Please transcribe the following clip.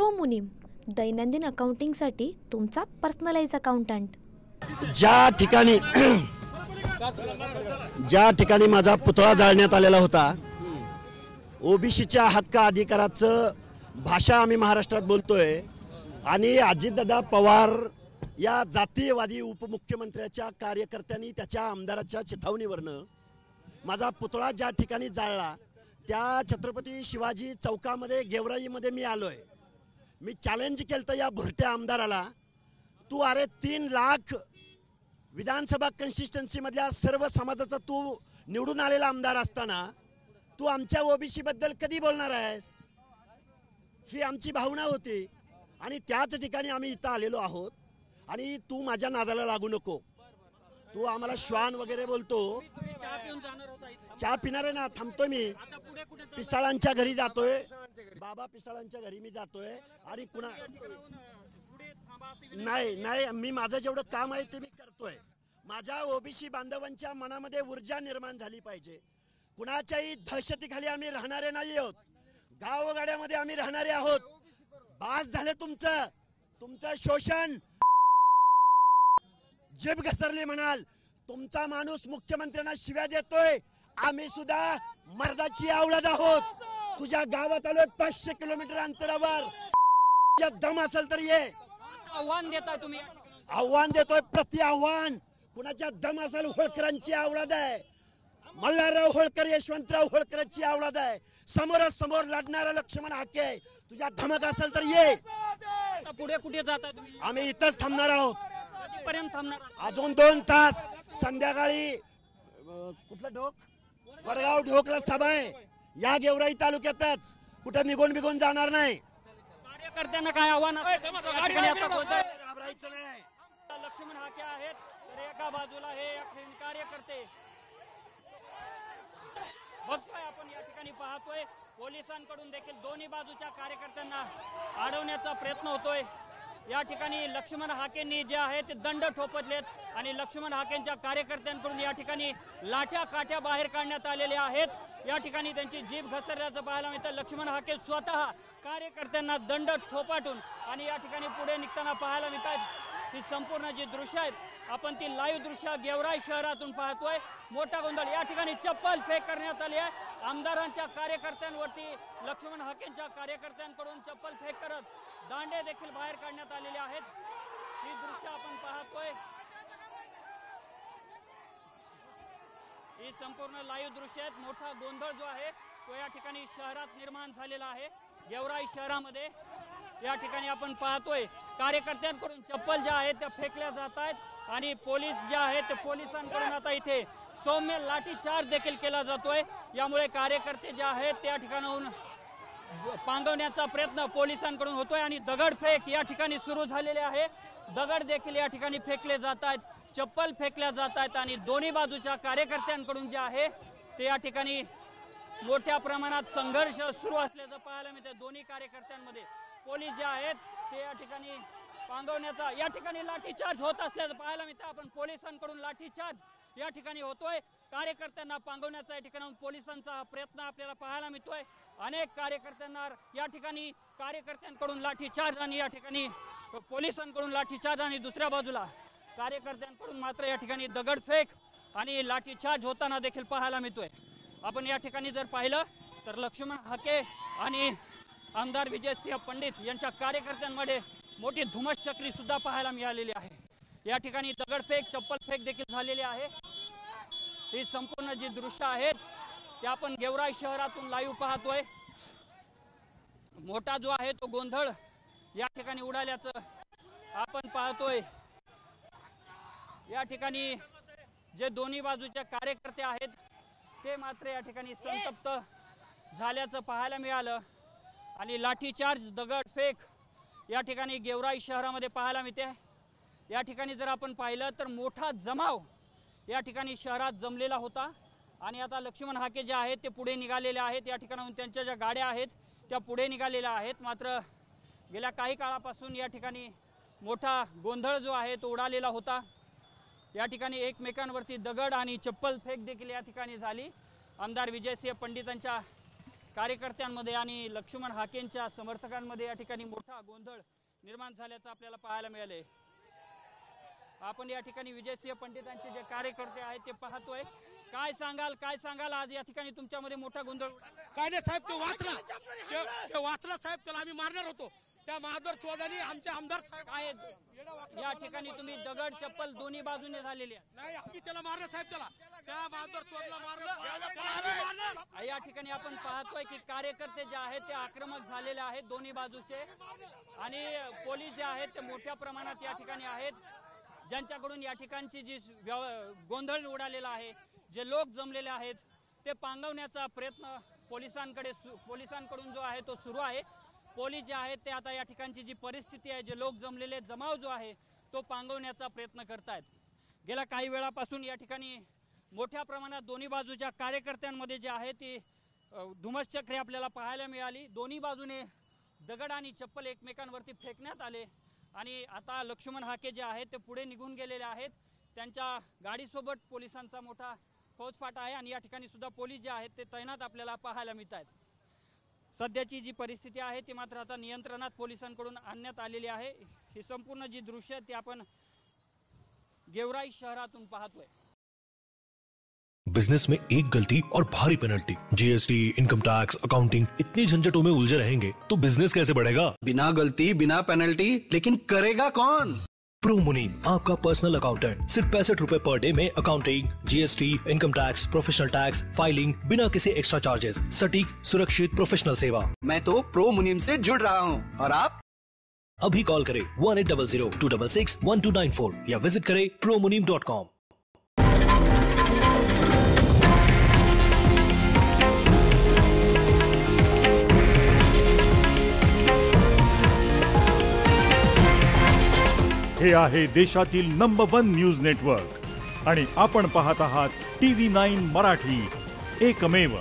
Pro मुनीम, दैनंदिन अकाउंटिंगसाठी तुमचा पर्सनलाइज अकाउंटंट। ज्या ठिकाणी माझा पुतळा जाळण्यात आलेला होता, ओबीसीच्या हक्क अधिकाराचं भाषा आम्ही महाराष्ट्रात बोलतोय आणि अजितदादा पवार या जातीयवादी उपमुख्यमंत्र्याच्या कार्यकर्त्यांनी त्याच्या आमदाराच्या चिथावणीवरनं माझा पुतळा ज्या ठिकाणी जाळला त्या छत्रपती शिवाजी चौकामध्ये गेवराईमध्ये मी आलोय। मी चॅलेंज केलं या भुरट्या आमदाराला, तू अरे 3 लाख विधानसभा कन्सिस्टन्सीमधल्या सर्व समाजाचा तू निवडून आलेला आमदार असताना तू आमच्या ओबीसी बद्दल कधी बोलणार आहेस? ही आमची भावना होती आणि त्याच ठिकाणी आम्ही इथं आलेलो आहोत। आणि तू माझ्या नादाला लागू नको, तू आम्हाला श्वान वगैरे बोलतो। चहा पिणार आहे ना, थांबतोय मी पिसाळांच्या घरी जातोय, बाबा पिसाळांच्या घरी मी जातोय आणि कुणा नाही मी माझं जेवढं काम आहे ते मी करतोय। माझ्या ओबीसी बांधवांच्या मनामध्ये ऊर्जा निर्माण झाली पाहिजे। कुणाच्याही दहशतीखाली आम्ही राहणारे नाही आहोत, गावगाड्यामध्ये आम्ही राहणारे आहोत। बास झाले तुमचं शोषण। जीभ घसरली म्हणाल, तुमचा माणूस मुख्यमंत्र्यांना शिव्या देतोय, आम्ही सुद्धा मर्दाची औलाद आहोत। तुझ्या गावात आलोय 500 किलोमीटर अंतरावर, दम असेल तर ये। आव्हान देताय तुम्ही? आव्हान देतोय, प्रति आव्हान। कुणाच्या दम असेल, होळकरांची औलाद आहे, मल्हारराव होळकर यशवंतराव होळकरांची औलाद आहे। समोरासमोर लढणारा लक्ष्मण हाके, तुझ्या धमक असेल तर ये। पुढे कुठे जाताय तुम्ही? आम्ही इथंच थांबणार आहोत। कधीपर्यंत थांबणार? अजून 2 तास। संध्याकाळी कुठलं ढोक, वडगाव ढोकला सभा आहे या गेवराई तालुक्यातच, कुठं निघून जाणार नाही। कार्यकर्त्यांना काय आव्हान? घाबरायचं नाही। लक्ष्मण हाके आहेत, तर एका बाजूला हे कार्यकर्ते बघतोय आपण, या ठिकाणी पाहतोय पोलिसांकडून देखील दोन्ही बाजूच्या कार्यकर्त्यांना अडवण्याचा प्रयत्न होतोय। या ठिकाणी लक्ष्मण हाकेंनी जे आहे ते दंड ठोपटलेत आणि लक्ष्मण हाकेंच्या कार्यकर्त्यांकडून या ठिकाणी लाठ्या काठ्या बाहेर काढण्यात आलेल्या आहेत। या ठिकाणी त्यांची जीभ घसरल्याचं पाहायला मिळतं। लक्ष्मण हाके स्वतः कार्यकर्त्यांना दंड ठोपाटून आणि या ठिकाणी पुढे निघताना पाहायला मिळतात। ही संपूर्ण जी दृश्य आहेत आपण ती लाईव्ह दृश्य गेवराई शहरातून पाहतोय। मोठा गोंधळ, या ठिकाणी चप्पल फेक करण्यात आली आहे आमदारांच्या कार्यकर्त्यांवरती। लक्ष्मण हाकेंच्या कार्यकर्त्यांकडून चप्पल फेक करत दांडे देखील बाहेर काढण्यात आलेले आहेत। ही दृश्य आपण पाहतोय, ही संपूर्ण लाईव्ह दृश्य आहेत। मोठा गोंधळ जो आहे तो या ठिकाणी शहरात निर्माण झालेला आहे। गेवराई शहरामध्ये या ठिकाणी आपण पाहतोय कार्यकर्त्यांकडून चप्पल ज्या आहेत त्या फेकल्या जात आहेत आणि पोलीस जे आहेत ते पोलिसांकडून आता इथे सौम्य लाठीचार्ज देखील केला जातोय। यामुळे कार्यकर्ते जे आहेत त्या ठिकाणाहून पांगवण्याचा प्रयत्न पोलिसांकडून होतोय आणि दगडफेक या ठिकाणी सुरू झालेले आहे। दगड देखील या ठिकाणी फेकले जात आहेत, चप्पल फेकल्या जात आहेत आणि दोन्ही बाजूच्या कार्यकर्त्यांकडून जे आहे ते या ठिकाणी मोठ्या प्रमाणात संघर्ष सुरू असल्याचं पाहायला मिळतं। दोन्ही कार्यकर्त्यांमध्ये पोलीस जे आहेत ते या ठिकाणी पांगवण्याचा, या ठिकाणी लाठीचार्ज होत असल्याचं पाहायला मिळतं। आपण पोलिसांकडून लाठीचार्ज या ठिकाणी होतोय, कार्यकर्त्यांना पांगवण्याचा या ठिकाणी पोलिसांचा हा प्रयत्न आपल्याला पाहायला मिळतोय। अनेक कार्यकर्त्यांना या ठिकाणी कार्यकर्त्यांकडून लाठीचार्ज आणि या ठिकाणी पोलिसांकडून लाठीचार्ज आणि दुसऱ्या बाजूला कार्यकर्त्यांकडून मात्र या ठिकाणी दगडफेक आणि लाठीचार्ज होताना देखील पाहायला मिळतोय। आपण या ठिकाणी जर पाहिलं तर लक्ष्मण हाके आणि आमदार विजयसिंह पंडित यांच्या कार्यकर्त्यांमध्ये मोठी धुमश्चक्री सुद्धा पाहायला मिळालेली आहे। या ठिकाणी दगडफेक, चप्पलफेक देखील झालेली आहे। ही संपूर्ण जी दृश्य आहेत ते आपण गेवराई शहरातून लाईव्ह पाहतोय। मोठा जो आहे तो गोंधळ या ठिकाणी उडाल्याचं आपण पाहतोय। या ठिकाणी जे दोन्ही बाजूचे कार्यकर्ते आहेत ते मात्र या ठिकाणी संतप्त झाल्याचं पाहायला मिळालं आणि लाठीचार्ज, दगडफेक या ठिकाणी गेवराई शहरामध्ये पाहायला मिळते। या ठिकाणी जर आपण पाहिलं तर मोठा जमाव या ठिकाणी शहरात जमलेला होता आणि आता लक्ष्मण हाके जे आहेत ते पुढे निघालेले आहेत। या ठिकाणाहून त्यांच्या ज्या गाड्या आहेत त्या पुढे निघालेल्या आहेत। मात्र गेल्या काही काळापासून या ठिकाणी मोठा गोंधळ जो आहे तो उडालेला होता। या ठिकाणी एकमेकांवरती दगड आणि चप्पल फेक देखील या ठिकाणी झाली। आमदार विजयसिंह पंडितांच्या कार्यकर्त्यांमध्ये आणि लक्ष्मण हाकेंच्या समर्थकांमध्ये या ठिकाणी मोठा गोंधळ निर्माण झाल्याचं आपल्याला पाहायला मिळाले। आपण या ठिकाणी विजयसिंह पंडितांचे जे कार्यकर्ते आहेत ते पाहतोय। काय सांगाल आज या ठिकाणी तुमच्यामध्ये मोठा गोंधळ? काय नाही साहेब, तो वाचला साहेब, त्याला आम्ही मारणार होतो। त्या महादर चौधरी आमचे आमदार साहेब काय या ठिकाणी तुम्ही दगड चप्पल दोन्ही बाजूने झालेली आहे? नाही, आम्ही त्याला मारलं साहेब, त्या महादर चौधरीला मारलं। या ठिकाणी आपण पाहतोय की कार्यकर्ते जे आहेत ते आक्रमक झालेले आहेत दोन्ही बाजूचे, आणि पोलीस जे आहेत ते मोठ्या प्रमाणात या ठिकाणी आहेत, ज्यांच्याकडून या ठिकाणची जी गोंधळ उडालेला आहे, जे लोक जमलेले आहेत ते पांगवण्याचा प्रयत्न पोलिसांकडून जो आहे तो सुरू आहे। पोलीस जे आहेत ते आता या ठिकाणची जी परिस्थिती आहे, जे लोक जमलेले जमाव जो आहे तो पांगवण्याचा प्रयत्न करतायत। गेल्या काही वेळापासून या ठिकाणी मोठ्या प्रमाणात दोन्ही बाजूच्या कार्यकर्त्यांमध्ये जे आहे ती धुमश्चक्री आपल्याला पाहायला मिळाली। दोन्ही बाजूने दगड आणि चप्पल एकमेकांवरती फेकण्यात आले, आणि आता लक्ष्मण हाके जे आहेत ते पुढे निघून गेलेले आहेत। त्यांच्या गाडीसोबत पोलिसांचा मोठा फौजफाटा आहे, आणि या ठिकाणी सुद्धा पोलीस जे आहेत ते तैनात आपल्याला पाहायला मिळत आहेत। सध्याची जी परिस्थिती आहे ती मात्र आता नियंत्रणात पोलिसांकडून आणण्यात आलेली आहे। ही संपूर्ण जी दृश्य ती आपण गेवराई शहरातून पाहतोय। बिजनेस में एक गलती और भारी penalty, GST, income tax, accounting, इतनी झंझटों में उलझे रहेंगे तो बिजनेस कैसे बढ़ेगा? बिना गलती बिना पेनल्टी, लेकिन करेगा कौन? प्रो मुनीम, आपका पर्सनल अकाउंटेंट, सिर्फ 65 रुपए पर डे में accounting, GST, income tax, professional tax, filing, बिना किसी एक्स्ट्रा चार्जेस, सटीक, सुरक्षित, प्रोफेशनल सेवा। मैं तो प्रो मुनीम से जुड़ रहा हूँ, और आप? अभी कॉल करें 1800-266-1294 या विजिट करें promunim.com। हे आहे देशातील नंबर 1 न्यूज नेटवर्क आणि आपण पाहत आहात TV9 मराठी, एकमेव।